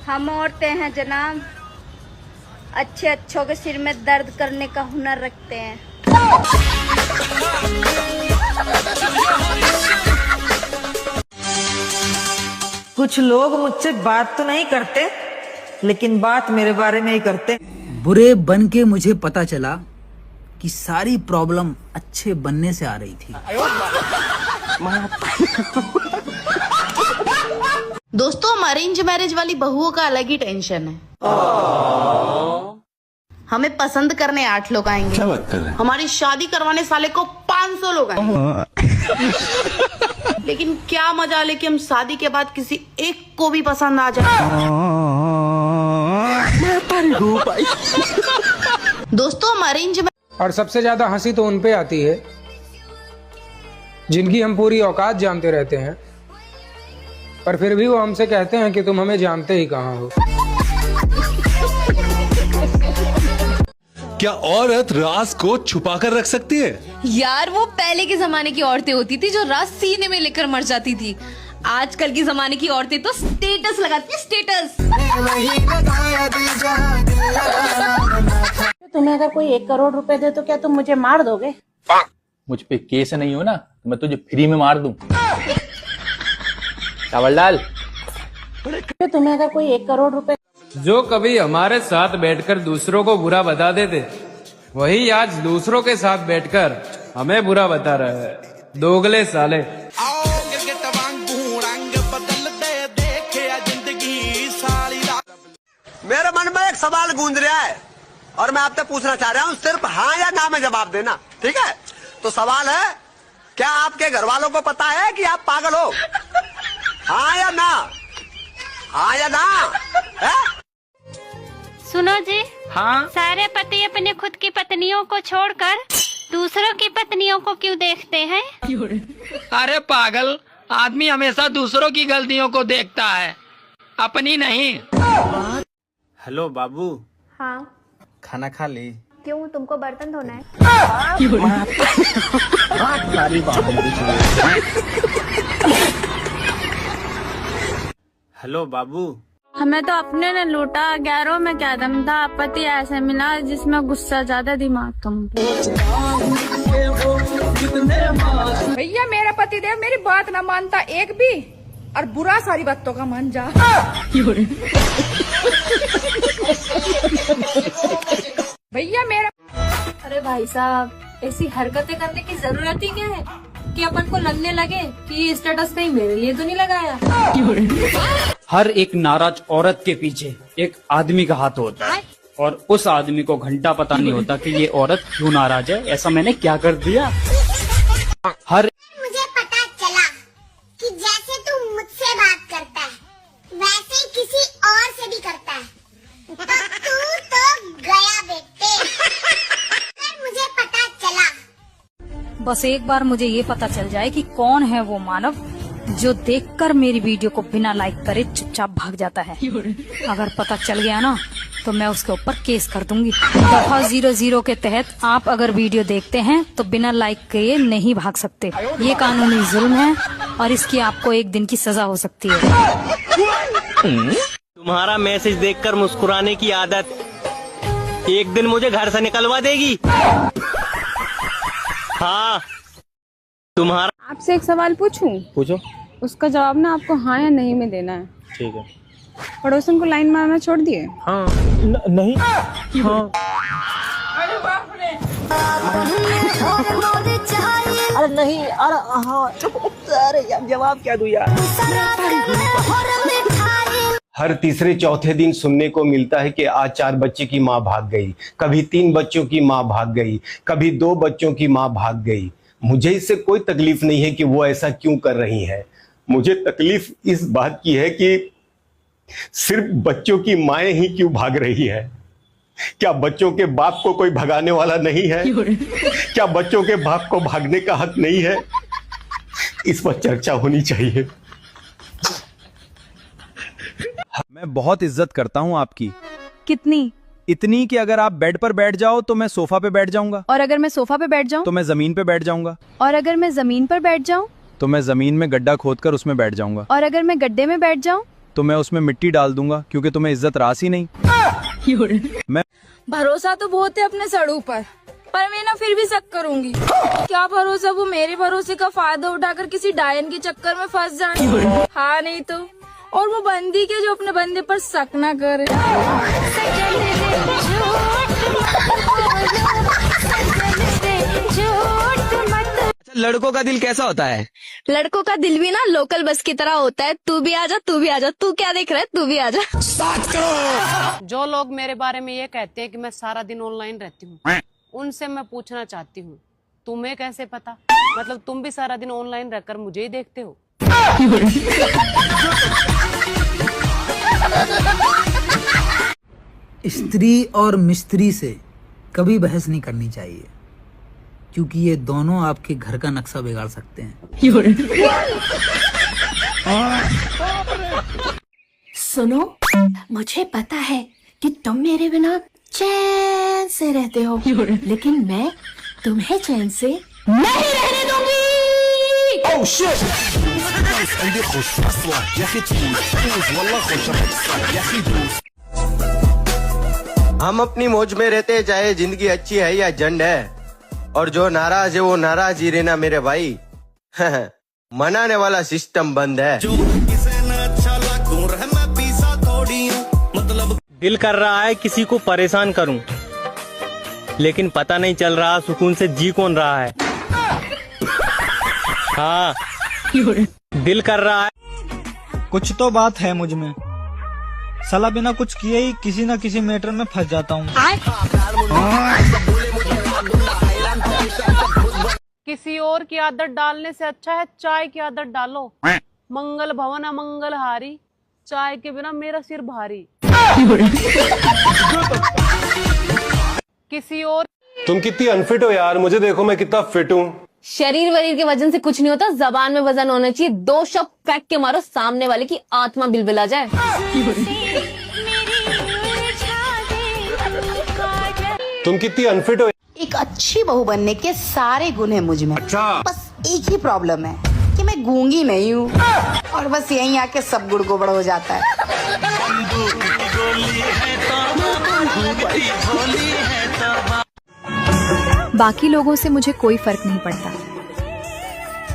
हम औरतें हैं जनाब, अच्छे अच्छों के सिर में दर्द करने का हुनर रखते हैं। कुछ लोग मुझसे बात तो नहीं करते, लेकिन बात मेरे बारे में ही करते। बुरे बन के मुझे पता चला कि सारी प्रॉब्लम अच्छे बनने से आ रही थी। दोस्तों, अरेंज मैरिज वाली बहुओं का अलग ही टेंशन है। हमें पसंद करने 8 लोग आएंगे। क्या बात कर रहे हैं? हमारी शादी करवाने साले को 500 लोग आएंगे। लेकिन क्या मजा ले कि हम शादी के बाद किसी एक को भी पसंद आ जाए। दोस्तों, अरेंज और सबसे ज्यादा हंसी तो उनपे आती है जिनकी हम पूरी औकात जानते रहते हैं, पर फिर भी वो हमसे कहते हैं कि तुम हमें जानते ही कहाँ हो। क्या औरत राज को छुपा कर रख सकती है? यार, वो पहले के जमाने की औरतें होती थी जो राज सीने में लेकर मर जाती थी। आजकल की जमाने की औरतें तो स्टेटस लगाती है, स्टेटस। तुम्हें अगर कोई 1 करोड़ रुपए दे तो क्या तुम मुझे मार दोगे? मुझ पे केस नहीं हो ना तो मैं तुझे फ्री में मार दूं। चावल डाल। तुम्हें अगर कोई 1 करोड़ रुपए जो कभी हमारे साथ बैठकर दूसरों को बुरा बता देते, वही आज दूसरों के साथ बैठकर हमें बुरा बता रहा है। दोगले साले। मेरे मन में एक सवाल गूंज रहा है और मैं आपसे पूछना चाह रहा हूँ, सिर्फ हाँ या ना में जवाब देना, ठीक है? तो सवाल है, क्या आपके घर वालों को पता है कि आप पागल हो? हाँ या ना? हाँ या ना? है? सुनो जी। हाँ? सारे पति अपने खुद की पत्नियों को छोड़कर दूसरों की पत्नियों को क्यों देखते हैं? अरे पागल, आदमी हमेशा दूसरों की गलतियों को देखता है, अपनी नहीं। हेलो बाबू। हाँ, खाना खा ली? क्यों, तुमको बर्तन धोना है? हेलो बाबू। हमें तो अपने ने लूटा, गैरों में क्या दम था। पति ऐसे मिला जिसमें गुस्सा ज्यादा, दिमाग कम। भैया, मेरा पति देव मेरी बात ना मानता एक भी, और बुरा सारी बातों का मान जा। भैया मेरा। अरे भाई साहब, ऐसी हरकतें करने की जरूरत ही क्या है कि अपन को लगने लगे कि ये स्टेटस कहीं मेरे लिए तो नहीं लगाया। हर एक नाराज औरत के पीछे एक आदमी का हाथ होता है, और उस आदमी को घंटा पता नहीं होता कि ये औरत क्यों नाराज है। ऐसा मैंने क्या कर दिया? मुझे पता चला कि जैसे तू मुझसे बात करता है वैसे ही किसी और से भी करता है, तो तू तो गया बेटे। मुझे पता चला। बस एक बार मुझे ये पता चल जाए कि कौन है वो मानव जो देखकर मेरी वीडियो को बिना लाइक करे चुपचाप भाग जाता है। अगर पता चल गया ना तो मैं उसके ऊपर केस कर दूंगी। दफा 00 के तहत आप अगर वीडियो देखते हैं तो बिना लाइक किए नहीं भाग सकते। ये कानूनी जुल्म है और इसकी आपको 1 दिन की सजा हो सकती है। तुम्हारा मैसेज देखकर मुस्कुराने की आदत एक दिन मुझे घर से निकलवा देगी। हाँ, तुम्हारा। आपसे एक सवाल पूछूं? पूछो। उसका जवाब ना आपको हाँ या नहीं में देना है। ठीक है। पड़ोसन को लाइन मारना छोड़ दिए? हाँ। नहीं। हाँ। अरे नहीं, अरे हाँ, अरे यार जवाब क्या दूं यार। हर तीसरे चौथे दिन सुनने को मिलता है कि आज 4 बच्चे की माँ भाग गई, कभी 3 बच्चों की माँ भाग गई, कभी 2 बच्चों की माँ भाग गई। मुझे इससे कोई तकलीफ नहीं है कि वो ऐसा क्यों कर रही है। मुझे तकलीफ इस बात की है कि सिर्फ बच्चों की माएँ ही क्यों भाग रही है। क्या बच्चों के बाप को कोई भगाने वाला नहीं है? क्या बच्चों के बाप को भागने का हक नहीं है? इस पर चर्चा होनी चाहिए। मैं बहुत इज्जत करता हूँ आपकी। कितनी? इतनी कि अगर आप बेड पर बैठ जाओ तो मैं सोफा पे बैठ जाऊंगा, और अगर मैं सोफा पे बैठ जाऊं तो मैं जमीन पे बैठ जाऊंगा, और अगर मैं जमीन पर बैठ जाऊं तो मैं जमीन में गड्ढा खोदकर उसमें बैठ जाऊंगा, और अगर मैं गड्ढे में बैठ जाऊं तो मैं उसमें मिट्टी डाल दूंगा, क्योंकि तुम्हें इज्जत रास ही नहीं। मैं भरोसा तो बहुत है अपने सड़ू पर मैं ना फिर भी शक करूंगी। क्या भरोसा वो मेरे भरोसे का फायदा उठाकर किसी डायन के चक्कर में फंस जाए। हाँ नहीं तो, और वो बंदी के जो अपने बंदे पर शक ना करे। लड़कों का दिल कैसा होता है? लड़कों का दिल भी ना लोकल बस की तरह होता है। तू भी आजा, तू भी आजा, तू क्या देख रहा है, तू भी आजा। जो लोग मेरे बारे में ये कहते हैं कि मैं सारा दिन ऑनलाइन रहती हूँ, उनसे मैं पूछना चाहती हूँ, तुम्हें कैसे पता? मतलब तुम भी सारा दिन ऑनलाइन रहकर मुझे ही देखते हो? स्त्री और मिस्त्री से कभी बहस नहीं करनी चाहिए, क्योंकि ये दोनों आपके घर का नक्शा बिगाड़ सकते हैं। सुनो, मुझे पता है कि तुम मेरे बिना चैन से रहते हो, लेकिन मैं तुम्हें चैन से नहीं रहने दूंगी। Oh shit! हम अपनी मौज में रहते हैं, चाहे जिंदगी अच्छी है या झंड है, और जो नाराज है वो नाराज ही रहना मेरे भाई। मनाने वाला सिस्टम बंद है। दिल कर रहा है किसी को परेशान करूं, लेकिन पता नहीं चल रहा सुकून से जी कौन रहा है। हाँ, दिल कर रहा है। कुछ तो बात है मुझ में, साला बिना कुछ किए ही किसी न किसी मैटर में फंस जाता हूँ। किसी और की आदत डालने से अच्छा है चाय की आदत डालो। मंगल भवन अमंगल हारी, चाय के बिना मेरा सिर भारी। किसी और। तुम कितनी अनफिट हो यार, मुझे देखो मैं कितना फिट हूँ। शरीर वरीर के वजन से कुछ नहीं होता, जबान में वजन होना चाहिए। 2 शब्द फेंक के मारो, सामने वाले की आत्मा बिलबिला जाए। तुम कितनी अनफिट हो। एक अच्छी बहू बनने के सारे गुण हैं मुझ में। अच्छा। बस एक ही प्रॉब्लम है कि मैं गूंगी नहीं हूँ, और बस यहीं आके सब गुड़ गोबड़ हो जाता है। बाकी लोगों से मुझे कोई फर्क नहीं पड़ता,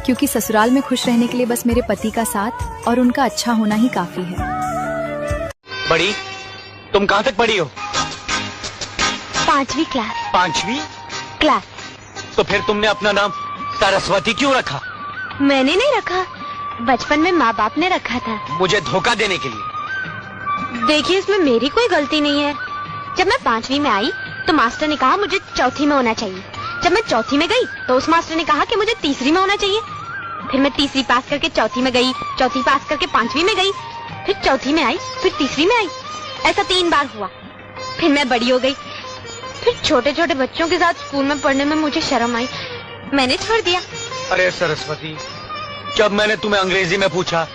क्योंकि ससुराल में खुश रहने के लिए बस मेरे पति का साथ और उनका अच्छा होना ही काफी है। बड़ी, तुम कहाँ तक पढ़ी हो? 5वीं क्लास। 5वीं क्लास। तो फिर तुमने अपना नाम सरस्वती क्यों रखा? मैंने नहीं रखा, बचपन में माँ बाप ने रखा था। मुझे धोखा देने के लिए। देखिए, इसमें मेरी कोई गलती नहीं है। जब मैं 5वीं में आई तो मास्टर ने कहा मुझे चौथी में होना चाहिए। जब मैं चौथी में गई तो उस मास्टर ने कहा कि मुझे तीसरी में होना चाहिए। फिर मैं तीसरी पास करके चौथी में गई, चौथी पास करके 5वीं में गई, फिर चौथी में आई, फिर तीसरी में आई। ऐसा 3 बार हुआ। फिर मैं बड़ी हो गई। फिर छोटे छोटे बच्चों के साथ स्कूल में पढ़ने में मुझे शर्म आई, मैंने छोड़ दिया। अरे सरस्वती, जब मैंने तुम्हें अंग्रेजी में पूछा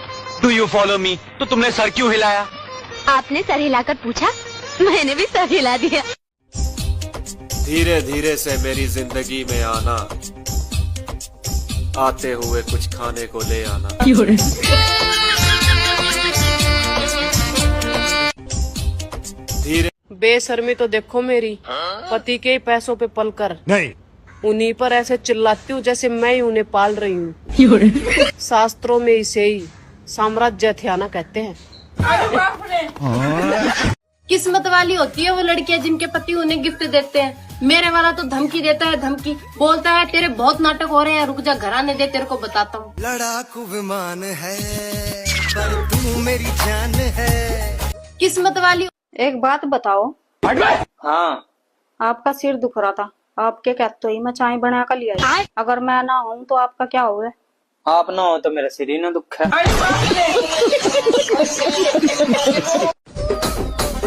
डू यू फॉलो मी, तो तुमने सर क्यों हिलाया? आपने सर हिलाकर पूछा, मैंने भी सर हिला दिया। धीरे धीरे से मेरी जिंदगी में आना, आते हुए कुछ खाने को ले आना। धीरे। बेशर्मी तो देखो मेरी, पति के पैसों पे पलकर नहीं, उन्हीं पर ऐसे चिल्लाती हूँ जैसे मैं ही उन्हें पाल रही हूँ। शास्त्रों में इसे ही साम्राज्य हथियाना कहते हैं। किस्मत वाली होती है वो लड़कियां जिनके पति उन्हें गिफ्ट देते हैं। मेरे वाला तो धमकी देता है, धमकी बोलता है तेरे बहुत नाटक हो रहे हैं, रुक जा घर आने दे, तेरे को बताता हूँ। लड़ाकू विमान है पर तू मेरी जान है। किस्मत वाली। एक बात बताओ। हाँ, आपका सिर दुख रहा था, आपके कहते ही मैं चाय बना कर लिया। अगर मैं ना हूँ तो आपका क्या होगा? आप ना हो तो मेरा सिर ही ना दुख है।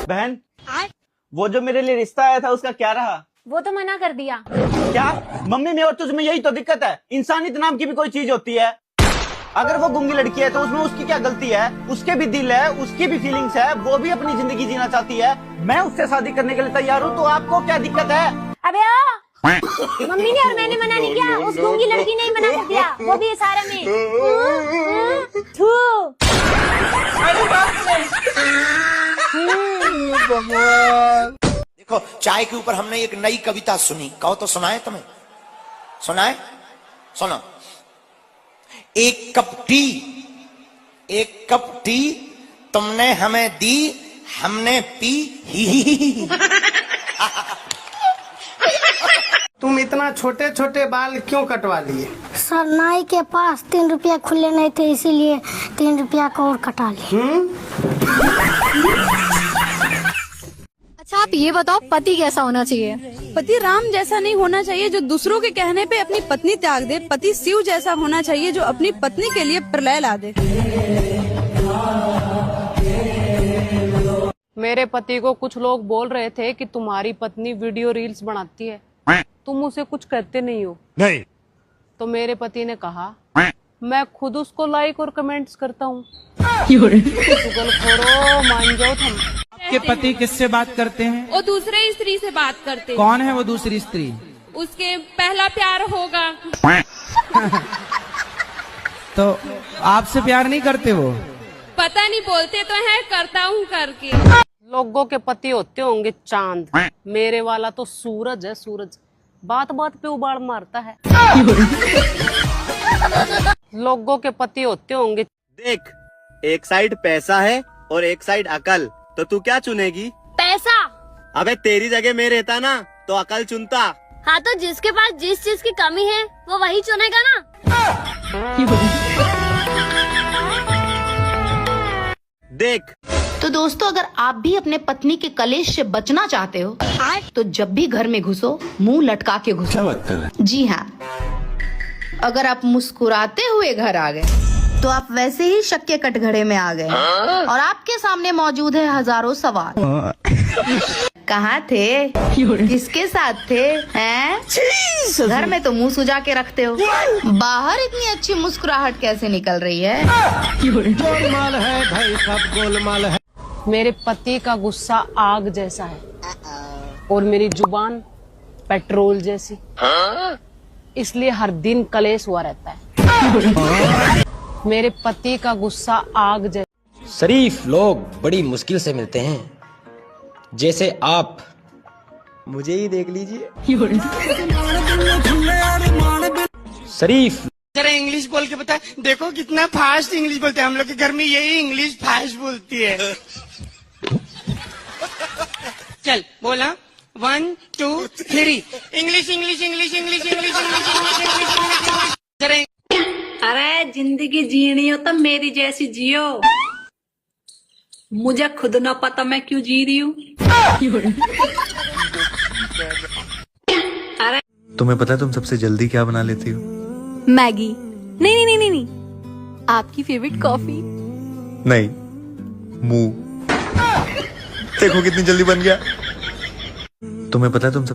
बहन, वो जो मेरे लिए रिश्ता आया था उसका क्या रहा? वो तो मना कर दिया। क्या मम्मी में और तुझमें यही तो दिक्कत है। इंसानियत नाम की भी कोई चीज होती है। अगर वो गूंगी लड़की है तो उसमें उसकी क्या गलती है? उसके भी दिल है, उसकी भी फीलिंग्स है, वो भी अपनी जिंदगी जीना चाहती है। मैं उससे शादी करने के लिए तैयार हूँ, तो आपको क्या दिक्कत है? अबे मम्मी ने और मैंने मना नहीं किया, उस गूंगी लड़की ने ही मना कर दिया, वो भी इशारे में। देखो, चाय के ऊपर हमने एक नई कविता सुनी, कहो तो सुनाए तुम्हें? सुनाए? सुनो। एक कप टी तुमने हमें दी, हमने पी ही। तुम इतना छोटे छोटे बाल क्यों कटवा लिए? सर, नाई के पास 3 रुपया खुले नहीं थे, इसीलिए 3 रुपया को और कटा लिए। अच्छा आप ये बताओ, पति कैसा होना चाहिए? पति राम जैसा नहीं होना चाहिए जो दूसरों के कहने पे अपनी पत्नी त्याग दे। पति शिव जैसा होना चाहिए जो अपनी पत्नी के लिए प्रलय ला दे। मेरे पति को कुछ लोग बोल रहे थे कि तुम्हारी पत्नी वीडियो रील्स बनाती है, तुम उसे कुछ कहते नहीं हो। नहीं। तो मेरे पति ने कहा, मैं खुद उसको लाइक और कमेंट्स करता हूँ। चुगलखोरो, मान जाओ तुम। आपके पति किससे बात करते हैं? वो दूसरे स्त्री से बात करते हैं। कौन है वो दूसरी स्त्री? उसके पहला प्यार होगा। तो आपसे प्यार नहीं करते वो? पता नहीं, बोलते तो है करता हूँ करके। लोगों के पति होते होंगे चांद, मेरे वाला तो सूरज है, सूरज बात बात पे उबाड़ मारता है। लोगों के पति होते होंगे। देख, एक साइड पैसा है और एक साइड अकल, तो तू क्या चुनेगी? पैसा। अबे तेरी जगह मैं रहता ना तो अकल चुनता। हाँ, तो जिसके पास जिस चीज की कमी है वो वही चुनेगा ना। देख। तो दोस्तों, अगर आप भी अपने पत्नी के कलेश से बचना चाहते हो तो जब भी घर में घुसो मुंह लटका के घुसो। क्या बात कर रहे हैं? जी हाँ, अगर आप मुस्कुराते हुए घर आ गए तो आप वैसे ही शक के कटघरे में आ गए और आपके सामने मौजूद है हजारों सवाल। कहाँ थे? किसके साथ थे? हैं? घर में तो मुंह सुजा के रखते हो, बाहर इतनी अच्छी मुस्कुराहट कैसे निकल रही है? गोलमाल है भाई, सब गोलमाल है। मेरे पति का गुस्सा आग जैसा है और मेरी जुबान पेट्रोल जैसी, इसलिए हर दिन कलेश हुआ रहता है। मेरे पति का गुस्सा आग जैसा। शरीफ लोग बड़ी मुश्किल से मिलते हैं, जैसे आप मुझे ही देख लीजिए। शरीफ जरा इंग्लिश बोल के बता। देखो कितना फास्ट इंग्लिश बोलते हैं, हम लोग के घर में यही इंग्लिश फास्ट बोलती है। चल बोला, 1 2 3। English English English English English English. अरे जिंदगी जीनी हो तो मेरी जैसी जियो, मुझे खुद ना पता मैं क्यों जी रही हूँ। अरे तुम्हें पता है तुम सबसे जल्दी क्या बना लेती हो? मैगी। नहीं नहीं नहीं नहीं, आपकी फेवरेट कॉफी। नहीं, मुंह। देखो कितनी जल्दी बन गया। तुम्हें पता है तुम सब